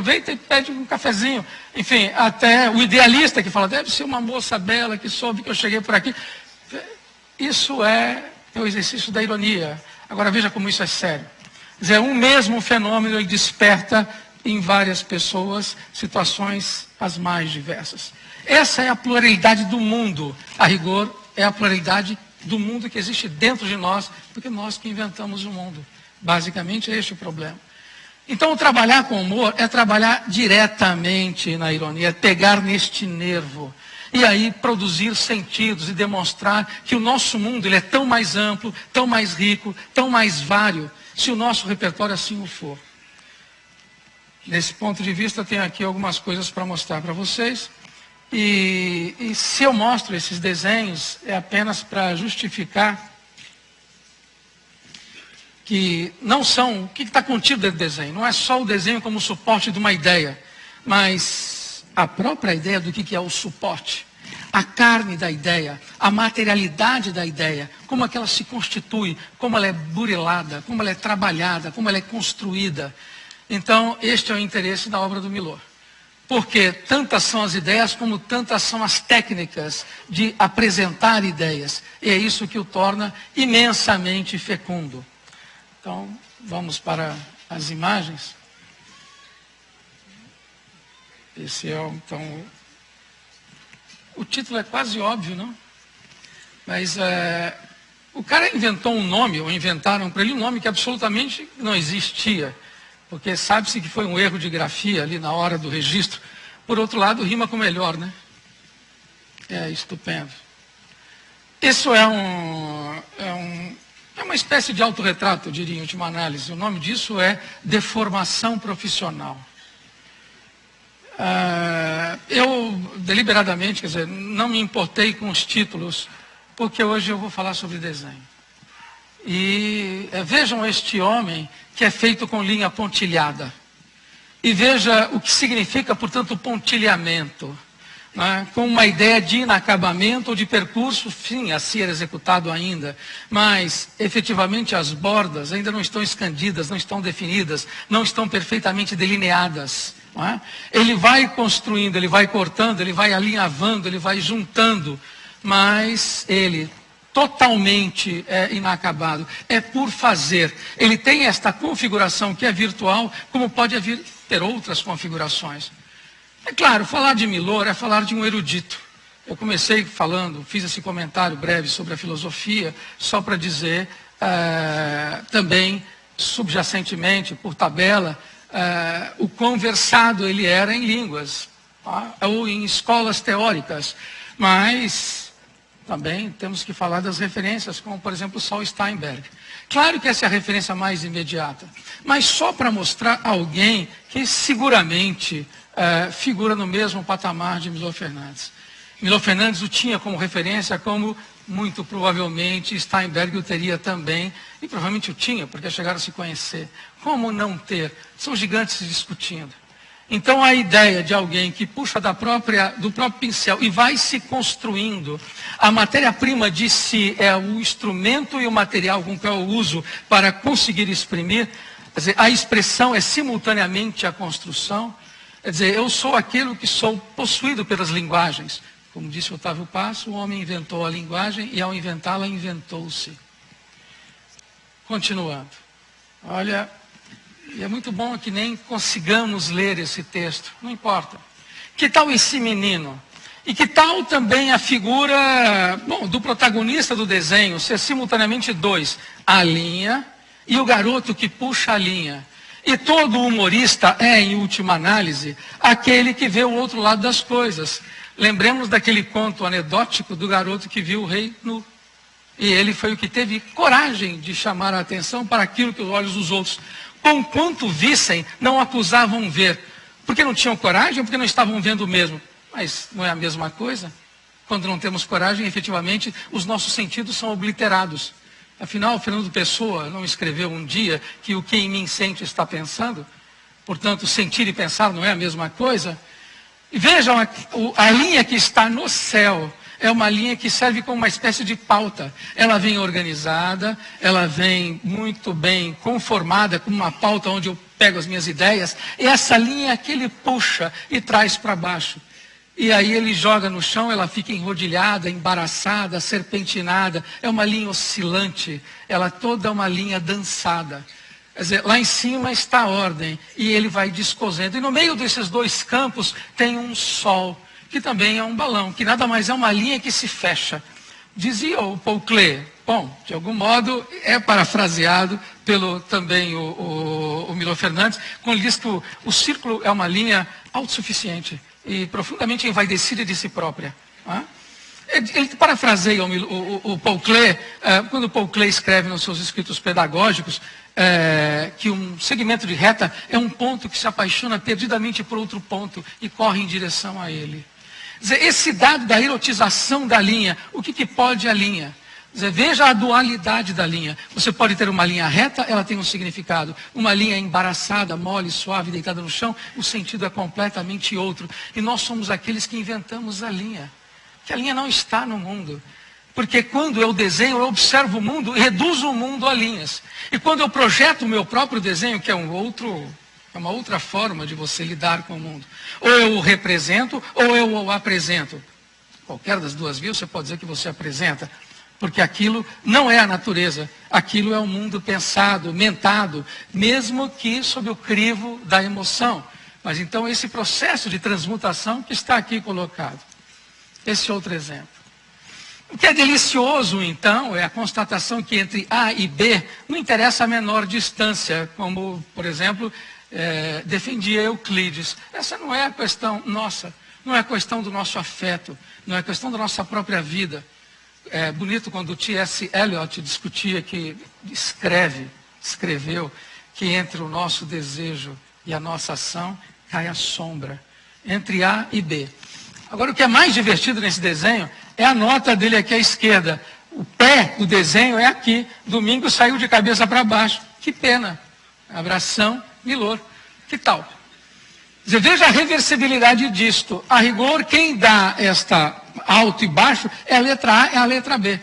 aproveita e pede um cafezinho. Enfim, até o idealista que fala, deve ser uma moça bela que soube que eu cheguei por aqui. Isso é o exercício da ironia. Agora veja como isso é sério. Quer dizer, um mesmo fenômeno ele desperta em várias pessoas situações as mais diversas. Essa é a pluralidade do mundo. A rigor, é a pluralidade do mundo que existe dentro de nós, porque nós que inventamos o mundo. Basicamente é este o problema. Então, trabalhar com humor é trabalhar diretamente na ironia, é pegar neste nervo. E aí produzir sentidos e demonstrar que o nosso mundo ele é tão mais amplo, tão mais rico, tão mais vário, se o nosso repertório assim o for. Nesse ponto de vista, tenho aqui algumas coisas para mostrar para vocês. E se eu mostro esses desenhos, é apenas para justificar que não são, o que está contido dentro do desenho. Não é só o desenho como suporte de uma ideia, mas a própria ideia do que é o suporte. A carne da ideia, a materialidade da ideia, como é que ela se constitui, como ela é burilada, como ela é trabalhada, como ela é construída. Então, este é o interesse da obra do Milor. Porque tantas são as ideias, como tantas são as técnicas de apresentar ideias. E é isso que o torna imensamente fecundo. Então, vamos para as imagens. Esse é, então, o título é quase óbvio, não? Mas o cara inventou um nome, ou inventaram para ele um nome que absolutamente não existia. Porque sabe-se que foi um erro de grafia ali na hora do registro. Por outro lado, rima com melhor, né? É estupendo. Isso é uma espécie de autorretrato, eu diria, em última análise. O nome disso é deformação profissional. Eu, deliberadamente, quer dizer, não me importei com os títulos, porque hoje eu vou falar sobre desenho. E vejam este homem que é feito com linha pontilhada. E veja o que significa, portanto, pontilhamento. Né? Com uma ideia de inacabamento ou de percurso, sim, a ser executado ainda. Mas, efetivamente, as bordas ainda não estão escandidas, não estão definidas, não estão perfeitamente delineadas. Não é? Ele vai construindo, ele vai cortando, ele vai alinhavando, ele vai juntando. Mas ele totalmente inacabado. É por fazer. Ele tem esta configuração que é virtual, como pode ter outras configurações. É claro, falar de Milor é falar de um erudito. Eu comecei falando, fiz esse comentário breve sobre a filosofia, só para dizer também, subjacentemente, por tabela, o quão versado ele era em línguas, tá? Ou em escolas teóricas. Mas também temos que falar das referências, como, por exemplo, Saul Steinberg. Claro que essa é a referência mais imediata, mas só para mostrar alguém que seguramente figura no mesmo patamar de Milor Fernandes. Milor Fernandes o tinha como referência, como muito provavelmente Steinberg o teria também, e provavelmente o tinha, porque chegaram a se conhecer. Como não ter? São gigantes se discutindo. Então a ideia de alguém que puxa do próprio pincel e vai se construindo, a matéria-prima de si é o instrumento e o material com que eu uso para conseguir exprimir, quer dizer, a expressão é simultaneamente a construção, quer dizer, eu sou aquilo que sou possuído pelas linguagens. Como disse Otávio Passo, o homem inventou a linguagem e ao inventá-la inventou-se. Continuando. Olha, e é muito bom que nem consigamos ler esse texto, não importa. Que tal esse menino? E que tal também a figura, do protagonista do desenho, ser simultaneamente dois, a linha e o garoto que puxa a linha. E todo humorista é, em última análise, aquele que vê o outro lado das coisas. Lembremos daquele conto anedótico do garoto que viu o rei nu. E ele foi o que teve coragem de chamar a atenção para aquilo que os olhos dos outros, conquanto vissem, não acusavam ver. Porque não tinham coragem ou porque não estavam vendo o mesmo? Mas não é a mesma coisa? Quando não temos coragem, efetivamente, os nossos sentidos são obliterados. Afinal, Fernando Pessoa não escreveu um dia que o que em mim sente está pensando? Portanto, sentir e pensar não é a mesma coisa? E vejam, a linha que está no céu é uma linha que serve como uma espécie de pauta. Ela vem organizada, ela vem muito bem conformada, como uma pauta onde eu pego as minhas ideias, e essa linha é que ele puxa e traz para baixo. E aí ele joga no chão, ela fica enrodilhada, embaraçada, serpentinada. É uma linha oscilante, ela toda é uma linha dançada. Quer dizer, lá em cima está a ordem, e ele vai descosendo. E no meio desses dois campos tem um sol, que também é um balão, que nada mais é uma linha que se fecha. Dizia o Paul Klee, bom, de algum modo é parafraseado pelo também o Milor Fernandes, quando ele diz que o círculo é uma linha autossuficiente e profundamente envaidecida de si própria. Ele parafraseia o Paul Klee, quando o Paul Klee escreve nos seus escritos pedagógicos, que um segmento de reta é um ponto que se apaixona perdidamente por outro ponto e corre em direção a ele. Quer dizer, esse dado da erotização da linha, o que pode a linha? Quer dizer, veja a dualidade da linha. Você pode ter uma linha reta, ela tem um significado. Uma linha embaraçada, mole, suave, deitada no chão, o sentido é completamente outro. E nós somos aqueles que inventamos a linha. Que a linha não está no mundo. Porque quando eu desenho, eu observo o mundo e reduzo o mundo a linhas. E quando eu projeto o meu próprio desenho, que é uma outra forma de você lidar com o mundo. Ou eu o represento, ou eu o apresento. Qualquer das duas vias você pode dizer que você apresenta. Porque aquilo não é a natureza. Aquilo é o mundo pensado, mentado, mesmo que sob o crivo da emoção. Mas então esse processo de transmutação que está aqui colocado. Esse outro exemplo. O que é delicioso, então, é a constatação que entre A e B não interessa a menor distância, como, por exemplo, defendia Euclides. Essa não é a questão nossa, não é a questão do nosso afeto, não é a questão da nossa própria vida. É bonito quando o T.S. Eliot discutia escreveu que entre o nosso desejo e a nossa ação cai a sombra, entre A e B. Agora, o que é mais divertido nesse desenho é a nota dele aqui à esquerda. O pé do desenho é aqui. Domingo saiu de cabeça para baixo. Que pena. Abração, Milor. Que tal? Você veja a reversibilidade disto. A rigor, quem dá esta alto e baixo é a letra A e a letra B.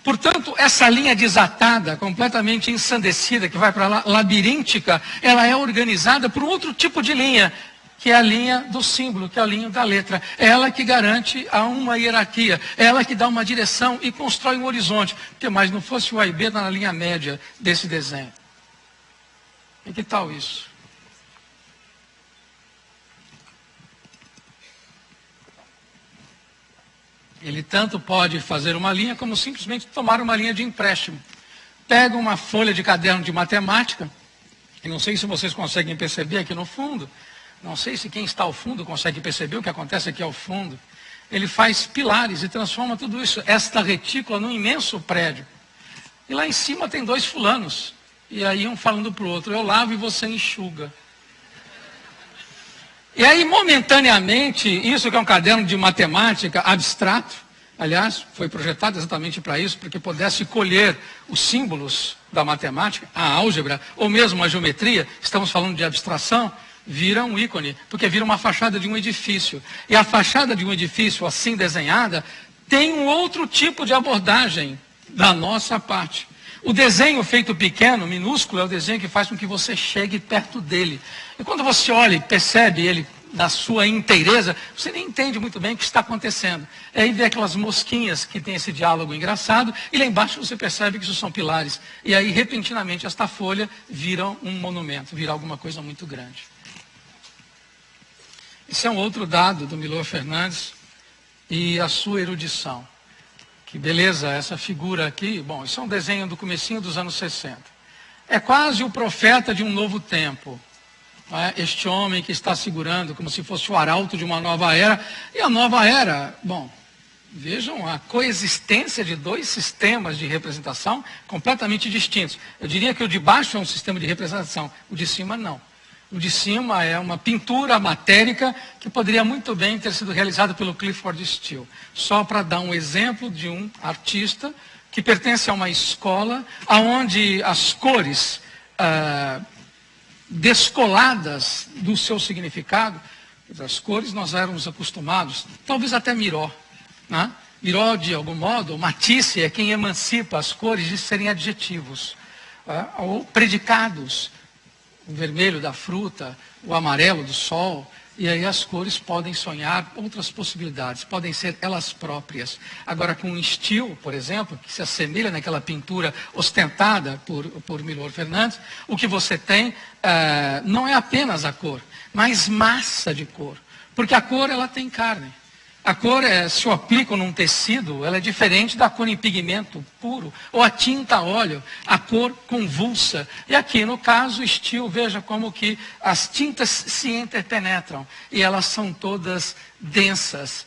Portanto, essa linha desatada, completamente ensandecida, que vai para lá, labiríntica, ela é organizada por um outro tipo de linha, que é a linha do símbolo, que é a linha da letra. É ela que garante uma hierarquia, é ela que dá uma direção e constrói um horizonte. Porque mais não fosse o A e B na linha média desse desenho. E que tal isso? Ele tanto pode fazer uma linha como simplesmente tomar uma linha de empréstimo. Pega uma folha de caderno de matemática, e não sei se vocês conseguem perceber aqui no fundo, não sei se quem está ao fundo consegue perceber o que acontece aqui ao fundo. Ele faz pilares e transforma tudo isso, esta retícula, num imenso prédio. E lá em cima tem dois fulanos. E aí um falando para o outro, eu lavo e você enxuga. E aí, momentaneamente, isso que é um caderno de matemática abstrato, aliás, foi projetado exatamente para isso, para que pudesse colher os símbolos da matemática, a álgebra, ou mesmo a geometria, estamos falando de abstração, vira um ícone, porque vira uma fachada de um edifício. E a fachada de um edifício assim desenhada tem um outro tipo de abordagem da nossa parte. O desenho feito pequeno, minúsculo, é o desenho que faz com que você chegue perto dele. E quando você olha e percebe ele na sua inteireza, você nem entende muito bem o que está acontecendo. Aí vê aquelas mosquinhas que tem esse diálogo engraçado, e lá embaixo você percebe que isso são pilares. E aí, repentinamente, esta folha vira um monumento, vira alguma coisa muito grande. Esse é um outro dado do Milor Fernandes e a sua erudição. Que beleza, essa figura aqui, bom, isso é um desenho do comecinho dos anos 60. É quase o profeta de um novo tempo. Não é? Este homem que está segurando como se fosse o arauto de uma nova era. E a nova era, bom, vejam a coexistência de dois sistemas de representação completamente distintos. Eu diria que o de baixo é um sistema de representação, o de cima não. O de cima é uma pintura matérica que poderia muito bem ter sido realizada pelo Clifford Steele. Só para dar um exemplo de um artista que pertence a uma escola onde as cores descoladas do seu significado, as cores nós éramos acostumados, talvez até Miró. Né? Miró, de algum modo, Matisse é quem emancipa as cores de serem adjetivos ou predicados. o vermelho da fruta, o amarelo do sol, e aí as cores podem sonhar outras possibilidades, podem ser elas próprias. Agora, com um estilo, por exemplo, que se assemelha naquela pintura ostentada por Milor Fernandes, o que você tem não é apenas a cor, mas massa de cor. Porque a cor, ela tem carne. A cor, se eu aplico num tecido, ela é diferente da cor em pigmento puro, ou a tinta a óleo, a cor convulsa. E aqui, no caso, o estilo, veja como que as tintas se interpenetram, e elas são todas densas.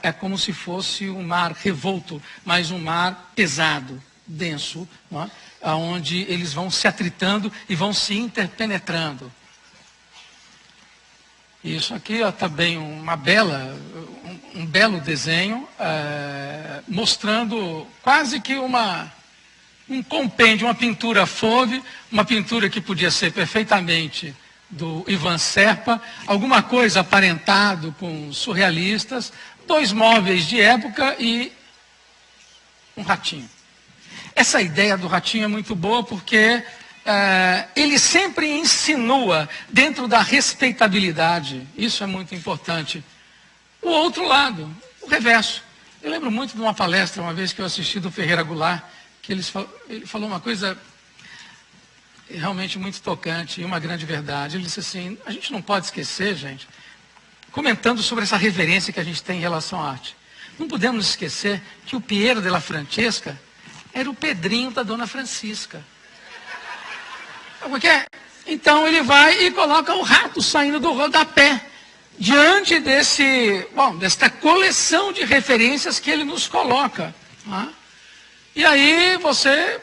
É como se fosse um mar revolto, mas um mar pesado, denso, não é? Onde eles vão se atritando e vão se interpenetrando. Isso aqui é também um belo desenho, mostrando quase que um compêndio, uma pintura fauve, uma pintura que podia ser perfeitamente do Ivan Serpa, alguma coisa aparentado com surrealistas, 2 móveis de época e um ratinho. Essa ideia do ratinho é muito boa porque ele sempre insinua dentro da respeitabilidade. Isso é muito importante. O outro lado, o reverso. Eu lembro muito de uma palestra, uma vez que eu assisti do Ferreira Goulart, que ele falou uma coisa realmente muito tocante e uma grande verdade. Ele disse assim, a gente não pode esquecer, gente, comentando sobre essa reverência que a gente tem em relação à arte, não podemos esquecer que o Piero della Francesca era o Pedrinho da Dona Francisca. Então ele vai e coloca o rato saindo do rodapé, diante desta coleção de referências que ele nos coloca. Tá? E aí você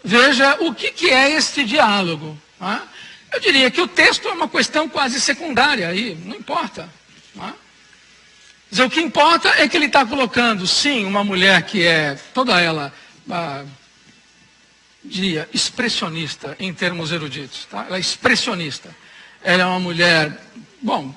veja o que é este diálogo. Tá? Eu diria que o texto é uma questão quase secundária, aí não importa. Tá? Mas o que importa é que ele está colocando, sim, uma mulher que é toda ela, diria, expressionista em termos eruditos. Tá? Ela é expressionista. Ela é uma mulher,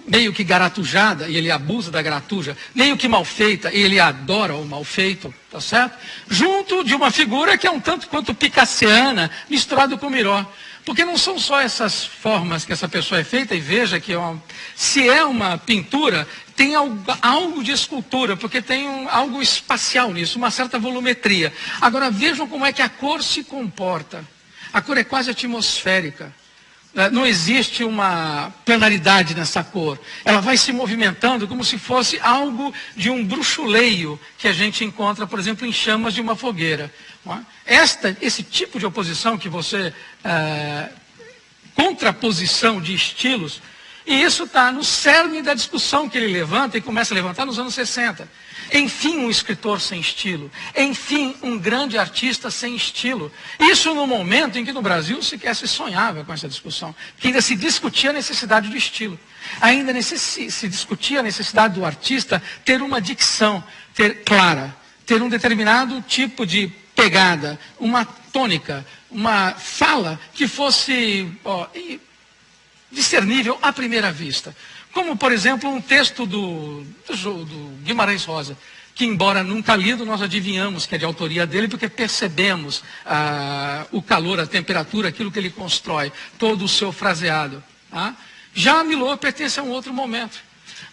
meio que garatujada, e ele abusa da garatuja, meio que mal feita, e ele adora o mal feito, tá certo? Junto de uma figura que é um tanto quanto picassiana, misturado com Miró. Porque não são só essas formas que essa pessoa é feita, e veja que se é uma pintura, tem algo de escultura, porque tem algo espacial nisso, uma certa volumetria. Agora vejam como é que a cor se comporta. A cor é quase atmosférica. Não existe uma planaridade nessa cor. Ela vai se movimentando como se fosse algo de um bruxuleio que a gente encontra, por exemplo, em chamas de uma fogueira. Esse tipo de oposição que você... contraposição de estilos, e isso está no cerne da discussão que ele levanta e começa a levantar nos anos 60. Enfim, um escritor sem estilo. Enfim, um grande artista sem estilo. Isso no momento em que no Brasil sequer se sonhava com essa discussão. Que ainda se discutia a necessidade do estilo. Ainda se discutia a necessidade do artista ter uma dicção clara. Ter um determinado tipo de pegada, uma tônica, uma fala que fosse discernível à primeira vista. Como, por exemplo, um texto do Guimarães Rosa, que embora nunca lido, nós adivinhamos que é de autoria dele, porque percebemos o calor, a temperatura, aquilo que ele constrói, todo o seu fraseado. Tá? Já Milor pertence a um outro momento.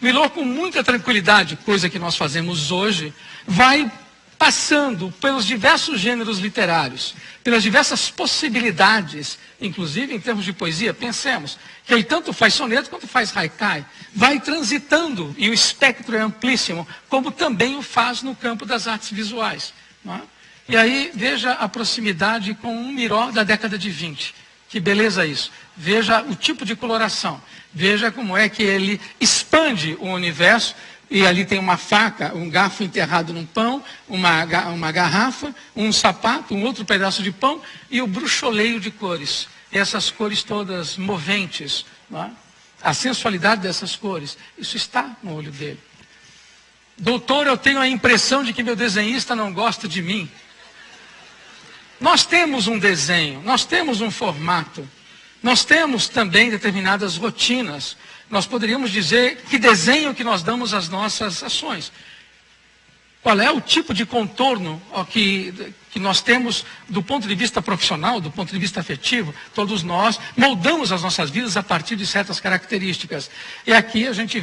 Milor, com muita tranquilidade, coisa que nós fazemos hoje, vai passando pelos diversos gêneros literários, pelas diversas possibilidades, inclusive em termos de poesia. Pensemos que ele tanto faz soneto quanto faz haikai, vai transitando, e o espectro é amplíssimo, como também o faz no campo das artes visuais. Não é? E aí, veja a proximidade com um Miró da década de 20. Que beleza isso. Veja o tipo de coloração. Veja como é que ele expande o universo. E ali tem uma faca, um garfo enterrado num pão, uma garrafa, um sapato, um outro pedaço de pão e o bruxoleio de cores. E essas cores todas moventes, não é? A sensualidade dessas cores, isso está no olho dele. Doutor, eu tenho a impressão de que meu desenhista não gosta de mim. Nós temos um desenho, nós temos um formato, nós temos também determinadas rotinas. Nós poderíamos dizer que desenho que nós damos às nossas ações. qual é o tipo de contorno que nós temos do ponto de vista profissional, do ponto de vista afetivo. Todos nós moldamos as nossas vidas a partir de certas características. E aqui a gente